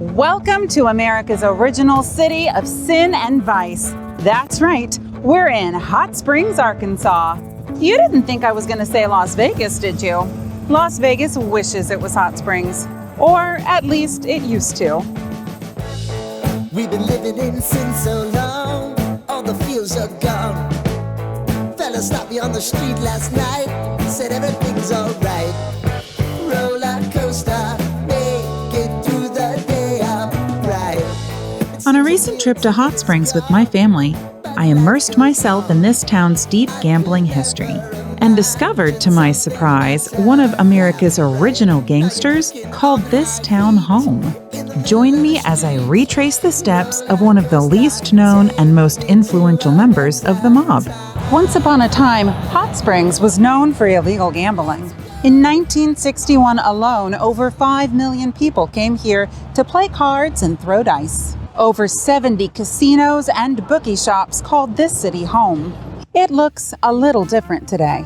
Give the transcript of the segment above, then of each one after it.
Welcome to America's original city of sin and vice. That's right, we're in Hot Springs, Arkansas. You didn't think I was going to say Las Vegas, did you? Las Vegas wishes it was Hot Springs, or at least it used to. We've been living in sin so long, all the feels are gone. Fella stopped me on the street last night, said everything's alright. Roller coaster, make it through the day, I'm right. On a recent trip to Hot Springs with my family, I immersed myself in this town's deep gambling history and discovered, to my surprise, one of America's original gangsters called this town home. Join me as I retrace the steps of one of the least known and most influential members of the mob. Once upon a time, Hot Springs was known for illegal gambling. In 1961 alone, over 5 million people came here to play cards and throw dice. Over 70 casinos and bookie shops called this city home. It looks a little different today.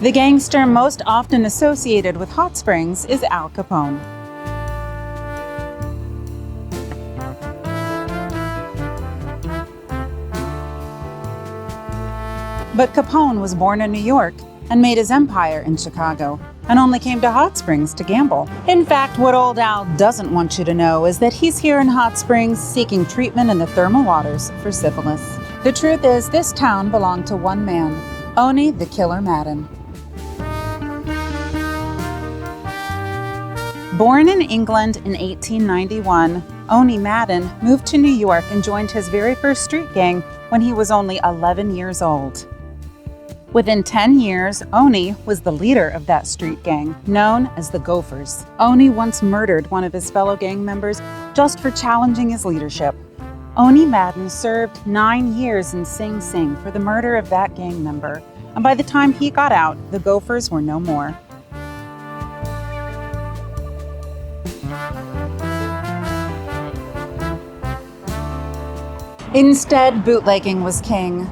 The gangster most often associated with Hot Springs is Al Capone. But Capone was born in New York and made his empire in Chicago, and only came to Hot Springs to gamble. In fact, what old Al doesn't want you to know is that he's here in Hot Springs seeking treatment in the thermal waters for syphilis. The truth is, this town belonged to one man, Owney the Killer Madden. Born in England in 1891, Owney Madden moved to New York and joined his very first street gang when he was only 11 years old. Within 10 years, Owney was the leader of that street gang, known as the Gophers. Owney once murdered one of his fellow gang members just for challenging his leadership. Owney Madden served 9 years in Sing Sing for the murder of that gang member, and by the time he got out, the Gophers were no more. Instead, bootlegging was king.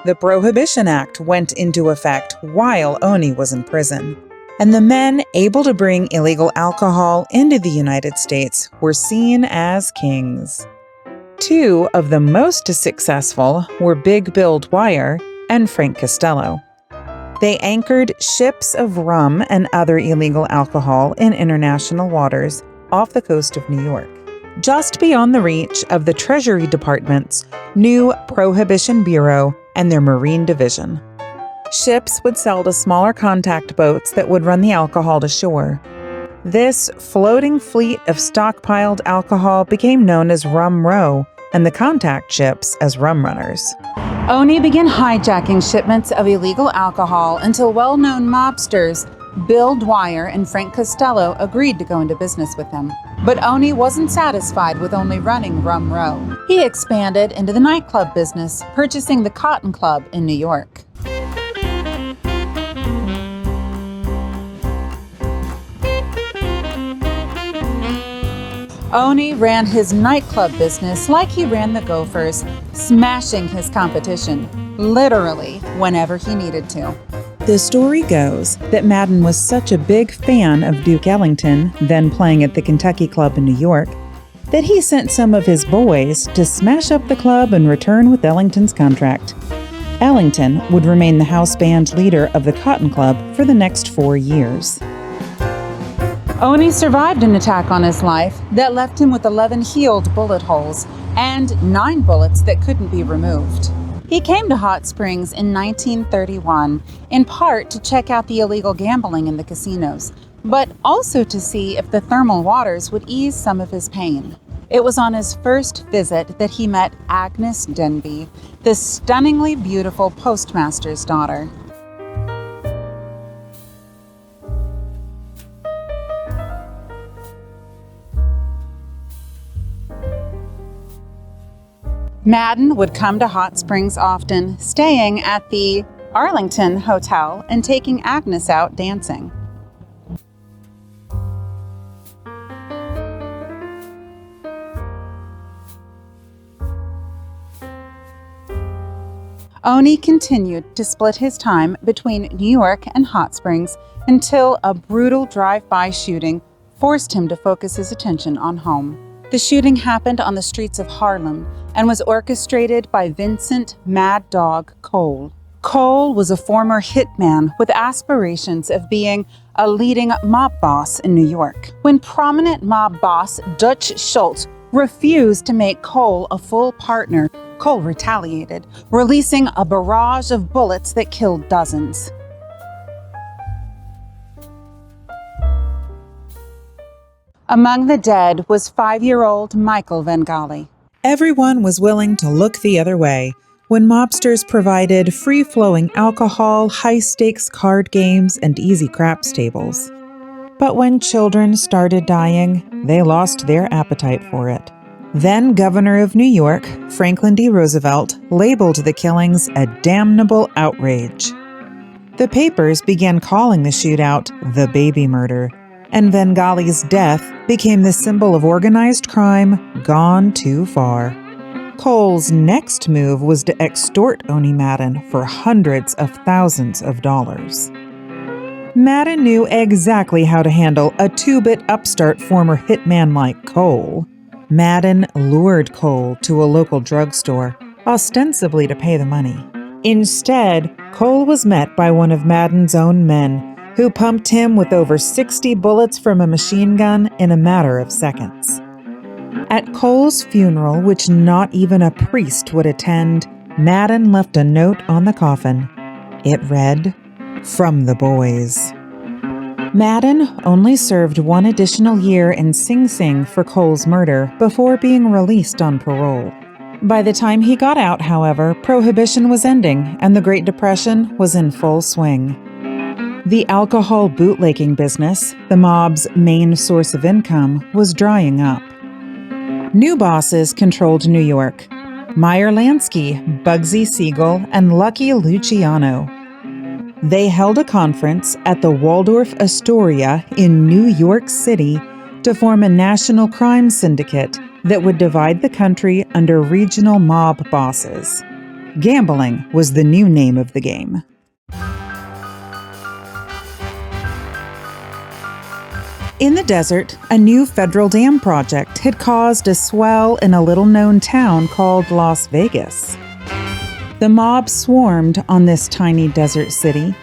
The Prohibition Act went into effect while Owney was in prison, and the men able to bring illegal alcohol into the United States were seen as kings. Two of the most successful were Big Bill Dwyer and Frank Costello. They anchored ships of rum and other illegal alcohol in international waters off the coast of New York, just beyond the reach of the Treasury Department's new Prohibition Bureau and their Marine Division. Ships would sail to smaller contact boats that would run the alcohol to shore. This floating fleet of stockpiled alcohol became known as Rum Row, and the contact ships as Rum Runners. Owney began hijacking shipments of illegal alcohol until well-known mobsters Bill Dwyer and Frank Costello agreed to go into business with him. But Owney wasn't satisfied with only running Rum Row. He expanded into the nightclub business, purchasing the Cotton Club in New York. Owney ran his nightclub business like he ran the Gophers, smashing his competition, literally, whenever he needed to. The story goes that Madden was such a big fan of Duke Ellington, then playing at the Kentucky Club in New York, that he sent some of his boys to smash up the club and return with Ellington's contract. Ellington would remain the house band leader of the Cotton Club for the next 4 years. Owney survived an attack on his life that left him with 11 healed bullet holes and 9 bullets that couldn't be removed. He came to Hot Springs in 1931, in part to check out the illegal gambling in the casinos, but also to see if the thermal waters would ease some of his pain. It was on his first visit that he met Agnes Denby, the stunningly beautiful postmaster's daughter. Madden would come to Hot Springs often, staying at the Arlington Hotel and taking Agnes out dancing. Owney continued to split his time between New York and Hot Springs until a brutal drive-by shooting forced him to focus his attention on home. The shooting happened on the streets of Harlem and was orchestrated by Vincent Mad Dog Cole. Cole was a former hitman with aspirations of being a leading mob boss in New York. When prominent mob boss Dutch Schultz refused to make Cole a full partner, Cole retaliated, releasing a barrage of bullets that killed dozens. Among the dead was 5-year-old Michael Vengali. Everyone was willing to look the other way when mobsters provided free-flowing alcohol, high-stakes card games, and easy craps tables. But when children started dying, they lost their appetite for it. Then Governor of New York, Franklin D. Roosevelt, labeled the killings a damnable outrage. The papers began calling the shootout the baby murder, and Vengali's death became the symbol of organized crime gone too far. Cole's next move was to extort Owney Madden for hundreds of thousands of dollars. Madden knew exactly how to handle a two-bit upstart former hitman like Cole. Madden lured Cole to a local drugstore, ostensibly to pay the money. Instead, Cole was met by one of Madden's own men, who pumped him with over 60 bullets from a machine gun in a matter of seconds. At Cole's funeral, which not even a priest would attend, Madden left a note on the coffin. It read, "From the boys." Madden only served one additional year in Sing Sing for Cole's murder before being released on parole. By the time he got out, however, Prohibition was ending and the Great Depression was in full swing. The alcohol bootlegging business, the mob's main source of income, was drying up. New bosses controlled New York: Meyer Lansky, Bugsy Siegel, and Lucky Luciano. They held a conference at the Waldorf Astoria in New York City to form a National Crime Syndicate that would divide the country under regional mob bosses. Gambling was the new name of the game. In the desert, a new federal dam project had caused a swell in a little-known town called Las Vegas. The mob swarmed on this tiny desert city,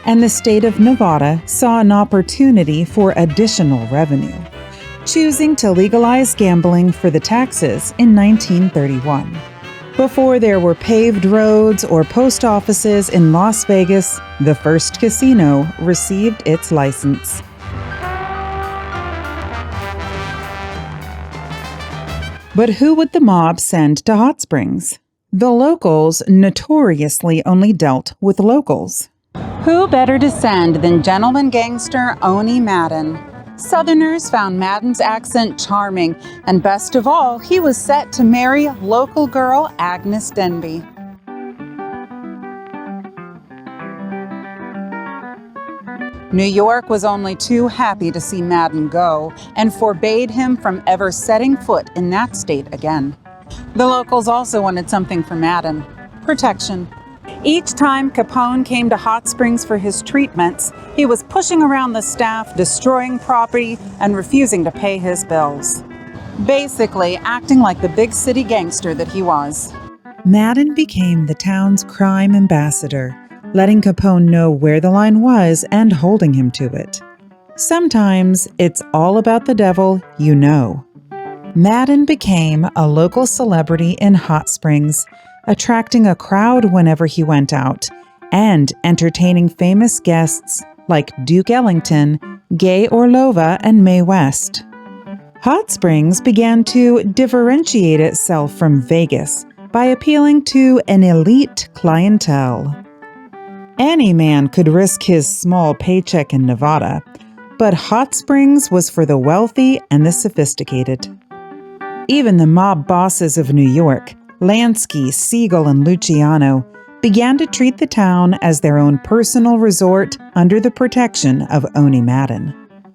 and the state of Nevada saw an opportunity for additional revenue, choosing to legalize gambling for the taxes in 1931. Before there were paved roads or post offices in Las Vegas, the first casino received its license. But who would the mob send to Hot Springs? The locals notoriously only dealt with locals. Who better to send than gentleman gangster Owney Madden? Southerners found Madden's accent charming, and best of all, he was set to marry local girl Agnes Denby. New York was only too happy to see Madden go and forbade him from ever setting foot in that state again. The locals also wanted something for Madden: protection. Each time Capone came to Hot Springs for his treatments, he was pushing around the staff, destroying property, and refusing to pay his bills. Basically, acting like the big city gangster that he was. Madden became the town's crime ambassador, letting Capone know where the line was and holding him to it. Sometimes it's all about the devil you know. Madden became a local celebrity in Hot Springs, attracting a crowd whenever he went out, and entertaining famous guests like Duke Ellington, Gay Orlova, and Mae West. Hot Springs began to differentiate itself from Vegas by appealing to an elite clientele. Any man could risk his small paycheck in Nevada, but Hot Springs was for the wealthy and the sophisticated. Even the mob bosses of New York, Lansky, Siegel, and Luciano, began to treat the town as their own personal resort under the protection of Owney Madden.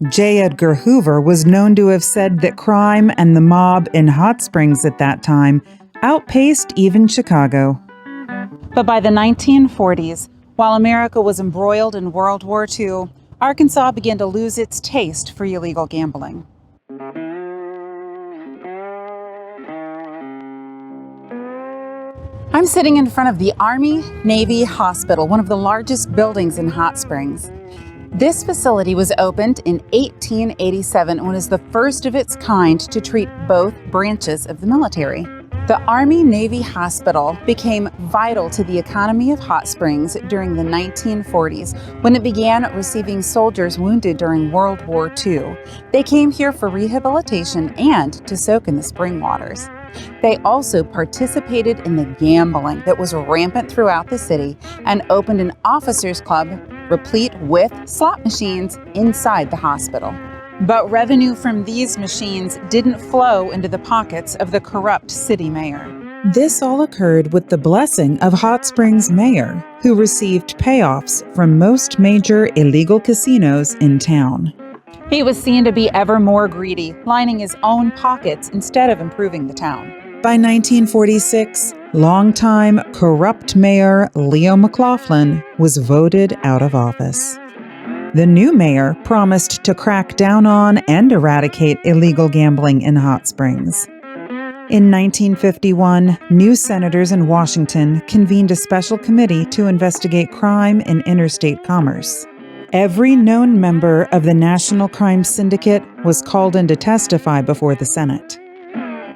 J. Edgar Hoover was known to have said that crime and the mob in Hot Springs at that time outpaced even Chicago. But by the 1940s, while America was embroiled in World War II, Arkansas began to lose its taste for illegal gambling. I'm sitting in front of the Army Navy Hospital, one of the largest buildings in Hot Springs. This facility was opened in 1887 and was the first of its kind to treat both branches of the military. The Army Navy Hospital became vital to the economy of Hot Springs during the 1940s when it began receiving soldiers wounded during World War II. They came here for rehabilitation and to soak in the spring waters. They also participated in the gambling that was rampant throughout the city and opened an officers' club replete with slot machines inside the hospital. But revenue from these machines didn't flow into the pockets of the corrupt city mayor. This all occurred with the blessing of Hot Springs mayor, who received payoffs from most major illegal casinos in town. He was seen to be ever more greedy, lining his own pockets instead of improving the town. By 1946, longtime corrupt mayor Leo McLaughlin was voted out of office. The new mayor promised to crack down on and eradicate illegal gambling in Hot Springs. In 1951, new senators in Washington convened a special committee to investigate crime in interstate commerce. Every known member of the National Crime Syndicate was called in to testify before the Senate.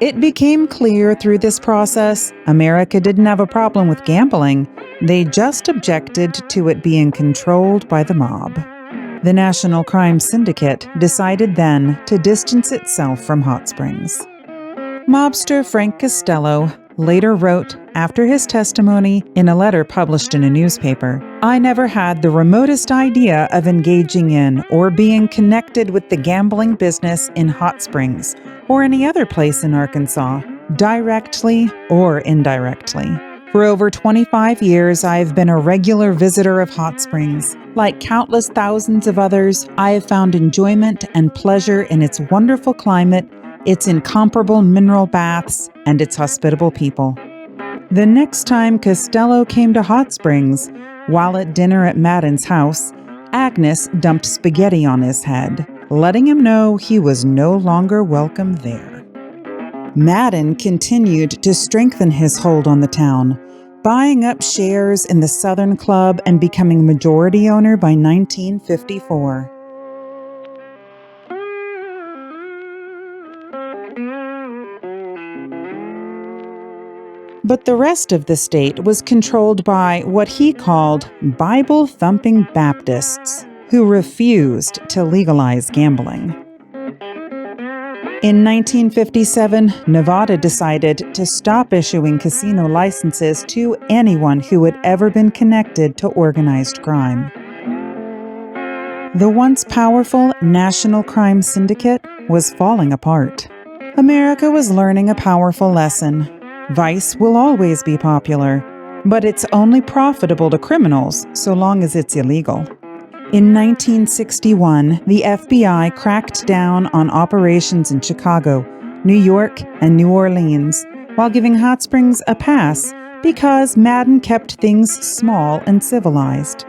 It became clear through this process America didn't have a problem with gambling, they just objected to it being controlled by the mob. The National Crime Syndicate decided then to distance itself from Hot Springs. Mobster Frank Costello later wrote after his testimony in a letter published in a newspaper, "I never had the remotest idea of engaging in or being connected with the gambling business in Hot Springs or any other place in Arkansas, directly or indirectly. For over 25 years, I have been a regular visitor of Hot Springs. Like countless thousands of others, I have found enjoyment and pleasure in its wonderful climate, its incomparable mineral baths, and its hospitable people." The next time Costello came to Hot Springs, while at dinner at Madden's house, Agnes dumped spaghetti on his head, letting him know he was no longer welcome there. Madden continued to strengthen his hold on the town, buying up shares in the Southern Club and becoming majority owner by 1954. But the rest of the state was controlled by what he called Bible-thumping Baptists, who refused to legalize gambling. In 1957, Nevada decided to stop issuing casino licenses to anyone who had ever been connected to organized crime. The once powerful National Crime Syndicate was falling apart. America was learning a powerful lesson. Vice will always be popular, but it's only profitable to criminals so long as it's illegal. In 1961, the FBI cracked down on operations in Chicago, New York, and New Orleans, while giving Hot Springs a pass because Madden kept things small and civilized.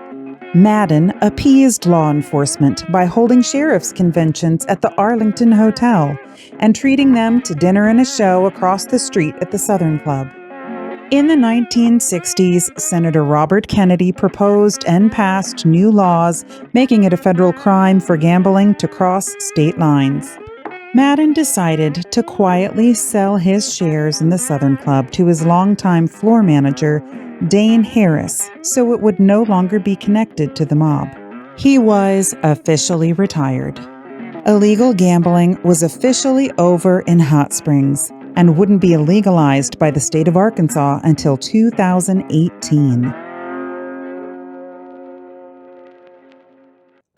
Madden appeased law enforcement by holding sheriff's conventions at the Arlington Hotel and treating them to dinner and a show across the street at the Southern Club. In the 1960s, Senator Robert Kennedy proposed and passed new laws making it a federal crime for gambling to cross state lines. Madden decided to quietly sell his shares in the Southern Club to his longtime floor manager, Dane Harris, so it would no longer be connected to the mob. He was officially retired. Illegal gambling was officially over in Hot Springs and wouldn't be legalized by the state of Arkansas until 2018.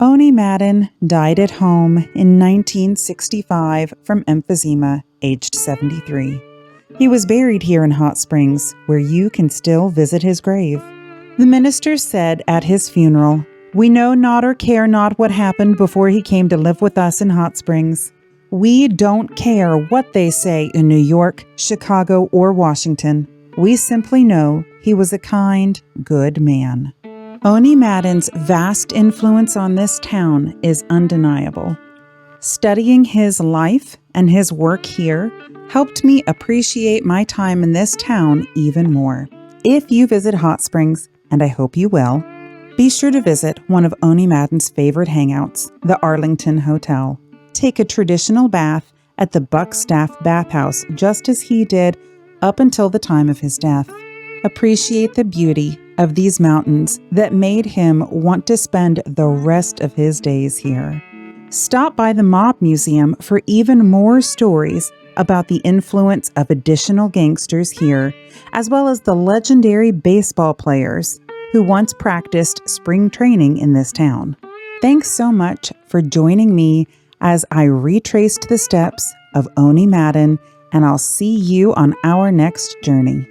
Owney Madden died at home in 1965 from emphysema, aged 73. He was buried here in Hot Springs, where you can still visit his grave. The minister said at his funeral, "We know not or care not what happened before he came to live with us in Hot Springs. We don't care what they say in New York, Chicago, or Washington. We simply know he was a kind, good man. Owney Madden's vast influence on this town is undeniable. Studying his life and his work here helped me appreciate my time in this town even more. If you visit Hot Springs, and I hope you will, be sure to visit one of Owney Madden's favorite hangouts, the Arlington Hotel. Take a traditional bath at the Buckstaff Bathhouse just as he did up until the time of his death. Appreciate the beauty of these mountains that made him want to spend the rest of his days here. Stop by the Mob Museum for even more stories about the influence of additional gangsters here, as well as the legendary baseball players who once practiced spring training in this town. Thanks so much for joining me as I retraced the steps of Owney Madden, and I'll see you on our next journey.